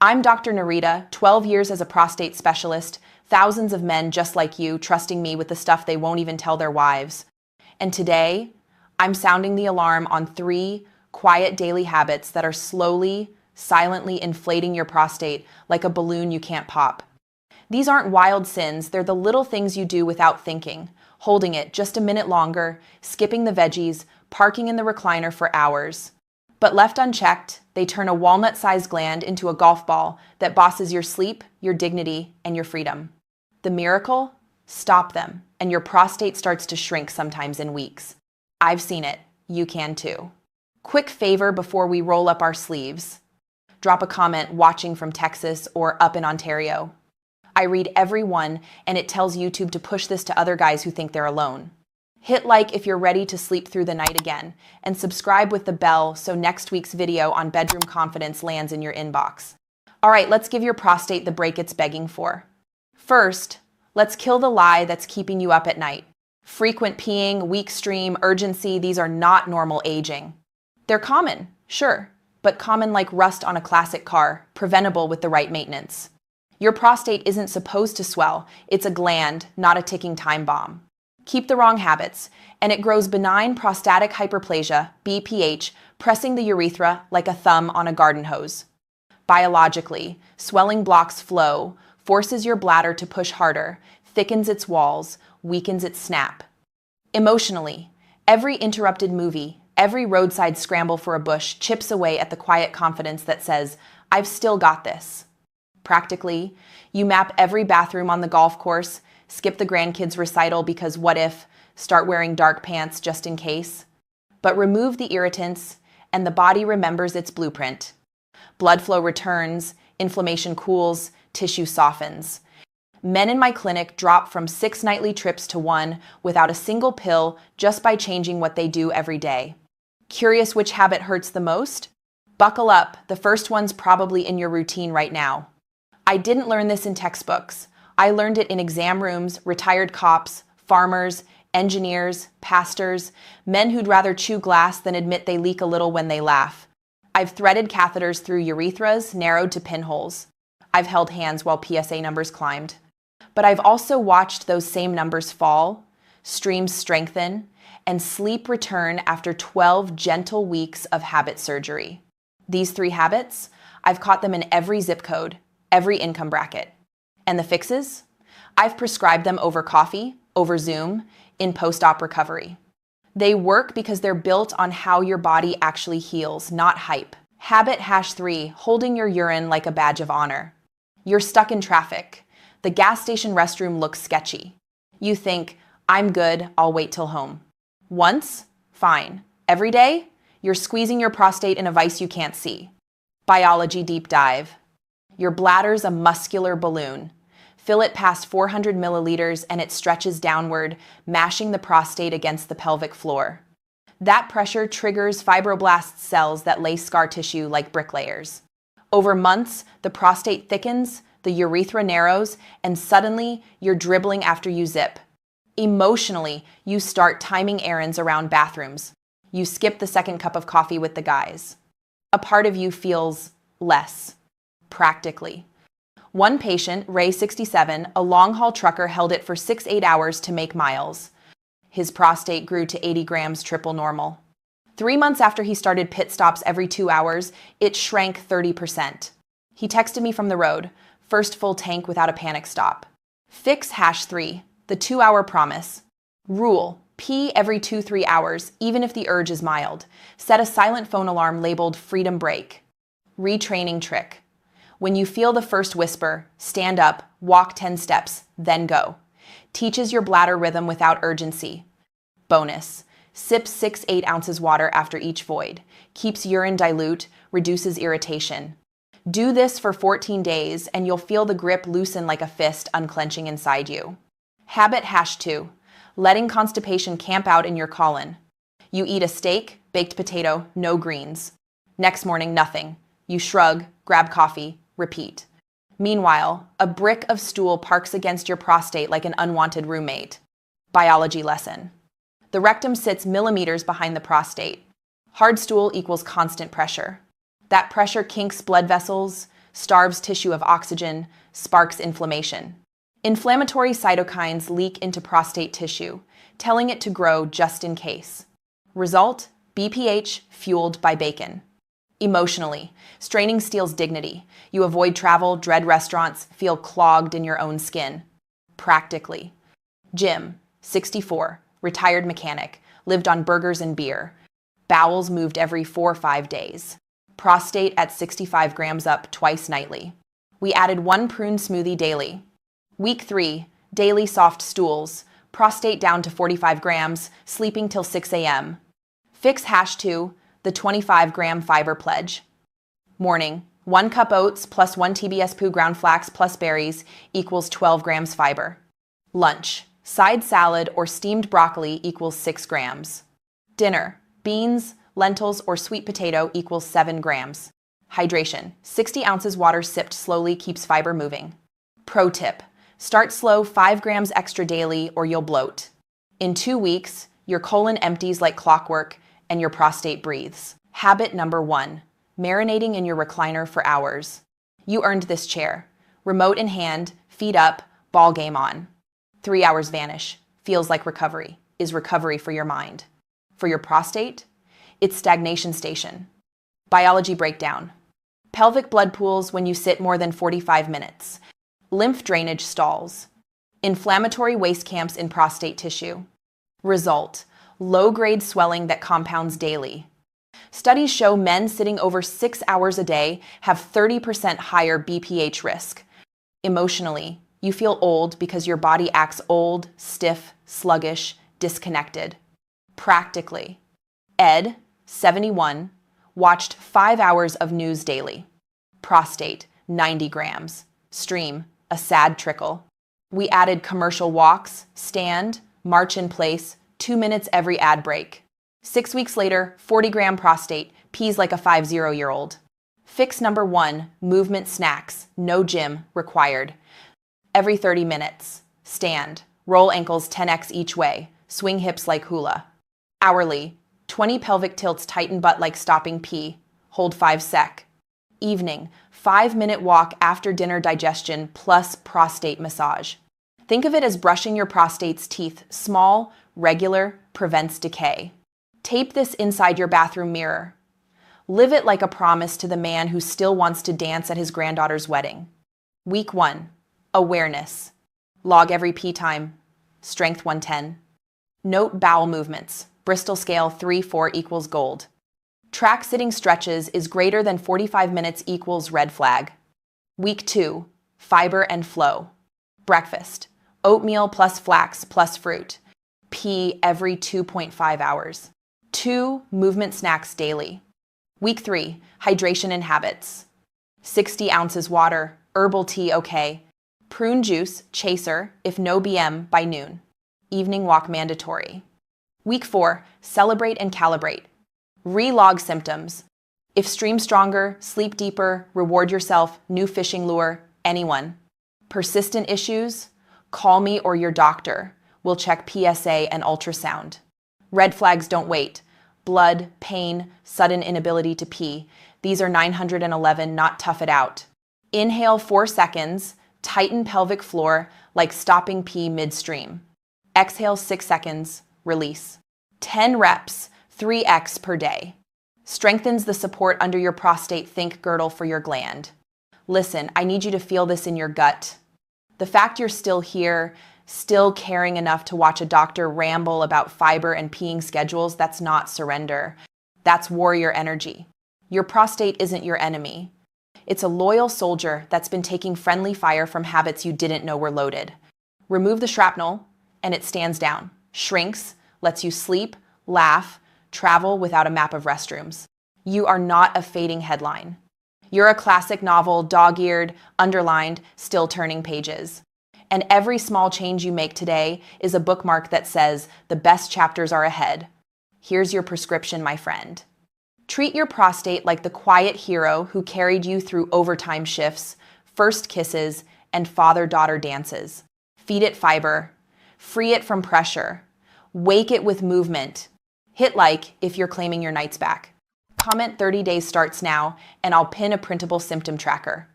I'm Dr. Nerita, 12 years as a prostate specialist, thousands of men just like you trusting me with the stuff they won't even tell their wives. And today, I'm sounding the alarm on 3 quiet daily habits that are slowly, silently inflating your prostate like a balloon you can't pop. These aren't wild sins, they're the little things you do without thinking, holding it just a minute longer, skipping the veggies, parking in the recliner for hours. But left unchecked, they turn a walnut-sized gland into a golf ball that bosses your sleep, your dignity, and your freedom. The miracle? Stop them, and your prostate starts to shrink sometimes in weeks. I've seen it. You can too. Quick favor before we roll up our sleeves. Drop a comment watching from Texas or up in Ontario. I read every one, and it tells YouTube to push this to other guys who think they're alone. Hit like if you're ready to sleep through the night again, and subscribe with the bell so next week's video on bedroom confidence lands in your inbox. All right, let's give your prostate the break it's begging for. First, let's kill the lie that's keeping you up at night. Frequent peeing, weak stream, urgency, these are not normal aging. They're common, sure, but common like rust on a classic car, preventable with the right maintenance. Your prostate isn't supposed to swell. It's a gland, not a ticking time bomb. Keep the wrong habits, and it grows benign prostatic hyperplasia, BPH, pressing the urethra like a thumb on a garden hose. Biologically, swelling blocks flow, forces your bladder to push harder, thickens its walls, weakens its snap. Emotionally, every interrupted movie, every roadside scramble for a bush chips away at the quiet confidence that says, "I've still got this." Practically, you map every bathroom on the golf course, skip the grandkids' recital because what if, start wearing dark pants just in case. But remove the irritants, and the body remembers its blueprint. Blood flow returns, inflammation cools, tissue softens. Men in my clinic drop from 6 nightly trips to 1 without a single pill just by changing what they do every day. Curious which habit hurts the most? Buckle up, the first one's probably in your routine right now. I didn't learn this in textbooks. I learned it in exam rooms, retired cops, farmers, engineers, pastors, men who'd rather chew glass than admit they leak a little when they laugh. I've threaded catheters through urethras narrowed to pinholes. I've held hands while PSA numbers climbed. But I've also watched those same numbers fall, streams strengthen, and sleep return after 12 gentle weeks of habit surgery. These 3 habits, I've caught them in every zip code, every income bracket. And the fixes? I've prescribed them over coffee, over Zoom, in post-op recovery. They work because they're built on how your body actually heals, not hype. Habit #3, holding your urine like a badge of honor. You're stuck in traffic. The gas station restroom looks sketchy. You think, I'm good, I'll wait till home. Once? Fine. Every day? You're squeezing your prostate in a vise you can't see. Biology deep dive. Your bladder's a muscular balloon. Fill it past 400 milliliters and it stretches downward, mashing the prostate against the pelvic floor. That pressure triggers fibroblast cells that lay scar tissue like bricklayers. Over months, the prostate thickens, the urethra narrows, and suddenly you're dribbling after you zip. Emotionally, you start timing errands around bathrooms. You skip the second cup of coffee with the guys. A part of you feels less. Practically. One patient, Ray 67, a long-haul trucker, held it for 6-8 hours to make miles. His prostate grew to 80 grams triple normal. 3 months after he started pit stops every 2 hours, it shrank 30%. He texted me from the road, first full tank without a panic stop. Fix #3, the 2-hour promise. Rule, pee every 2-3 hours, even if the urge is mild. Set a silent phone alarm labeled freedom break. Retraining trick. When you feel the first whisper, stand up, walk 10 steps, then go. Teaches your bladder rhythm without urgency. Bonus, sip 6-8 ounces water after each void. Keeps urine dilute, reduces irritation. Do this for 14 days and you'll feel the grip loosen like a fist unclenching inside you. Habit #2, letting constipation camp out in your colon. You eat a steak, baked potato, no greens. Next morning, nothing. You shrug, grab coffee, repeat. Meanwhile, a brick of stool parks against your prostate like an unwanted roommate. Biology lesson. The rectum sits millimeters behind the prostate. Hard stool equals constant pressure. That pressure kinks blood vessels, starves tissue of oxygen, sparks inflammation. Inflammatory cytokines leak into prostate tissue, telling it to grow just in case. Result: BPH fueled by bacon. Emotionally, straining steals dignity. You avoid travel, dread restaurants, feel clogged in your own skin. Practically, Jim, 64, retired mechanic, lived on burgers and beer. Bowels moved every 4 or 5 days. Prostate at 65 grams up twice nightly. We added 1 prune smoothie daily. Week 3, daily soft stools. Prostate down to 45 grams, sleeping till 6 a.m. Fix #2, the 25-gram fiber pledge. Morning, 1 cup oats plus 1 TBS ground flax plus berries equals 12 grams fiber. Lunch, side salad or steamed broccoli equals 6 grams. Dinner, beans, lentils, or sweet potato equals 7 grams. Hydration, 60 ounces water sipped slowly keeps fiber moving. Pro tip, start slow, 5 grams extra daily or you'll bloat. In 2 weeks, your colon empties like clockwork and your prostate breathes. Habit number 1, marinating in your recliner for hours. You earned this chair. Remote in hand, feet up, ball game on. 3 hours vanish. Feels like recovery. Is recovery for your mind. For your prostate, it's stagnation station. Biology breakdown. Pelvic blood pools when you sit more than 45 minutes. Lymph drainage stalls. Inflammatory waste camps in prostate tissue. Result: low-grade swelling that compounds daily. Studies show men sitting over 6 hours a day have 30% higher BPH risk. Emotionally, you feel old because your body acts old, stiff, sluggish, disconnected. Practically, Ed, 71, watched 5 hours of news daily. Prostate, 90 grams. Stream, a sad trickle. We added commercial walks, stand, march in place, 2 minutes every ad break. 6 weeks later, 40-gram prostate, pees like a 50-year-old. Fix number 1, movement snacks, no gym required. Every 30 minutes, stand, roll ankles 10x each way, swing hips like hula. Hourly, 20 pelvic tilts tighten butt like stopping pee, hold 5 sec. Evening, 5-minute walk after dinner digestion plus prostate massage. Think of it as brushing your prostate's teeth, small, regular, prevents decay. Tape this inside your bathroom mirror. Live it like a promise to the man who still wants to dance at his granddaughter's wedding. Week 1, awareness. Log every pee time. Strength 110. Note bowel movements. Bristol scale 3-4 equals gold. Track sitting stretches is greater than 45 minutes equals red flag. Week 2, fiber and flow. Breakfast. Oatmeal plus flax plus fruit. Pee every 2.5 hours. 2 movement snacks daily. Week 3, hydration and habits. 60 ounces water, herbal tea okay. Prune juice, chaser, if no BM by noon. Evening walk mandatory. Week 4, celebrate and calibrate. Re-log symptoms. If stream stronger, sleep deeper, reward yourself, new fishing lure, anyone. Persistent issues? Call me or your doctor. We'll check PSA and ultrasound. Red flags don't wait. Blood, pain, sudden inability to pee. These are 911, not tough it out. Inhale 4 seconds, tighten pelvic floor like stopping pee midstream. Exhale 6 seconds, release. 10 reps, 3x per day. Strengthens the support under your prostate, think girdle for your gland. Listen, I need you to feel this in your gut. The fact you're still here, still caring enough to watch a doctor ramble about fiber and peeing schedules, that's not surrender. That's warrior energy. Your prostate isn't your enemy. It's a loyal soldier that's been taking friendly fire from habits you didn't know were loaded. Remove the shrapnel, and it stands down, shrinks, lets you sleep, laugh, travel without a map of restrooms. You are not a fading headline. You're a classic novel, dog-eared, underlined, still turning pages. And every small change you make today is a bookmark that says the best chapters are ahead. Here's your prescription, my friend. Treat your prostate like the quiet hero who carried you through overtime shifts, first kisses, and father-daughter dances. Feed it fiber. Free it from pressure. Wake it with movement. Hit like if you're claiming your nights back. Comment 30 days starts now, and I'll pin a printable symptom tracker.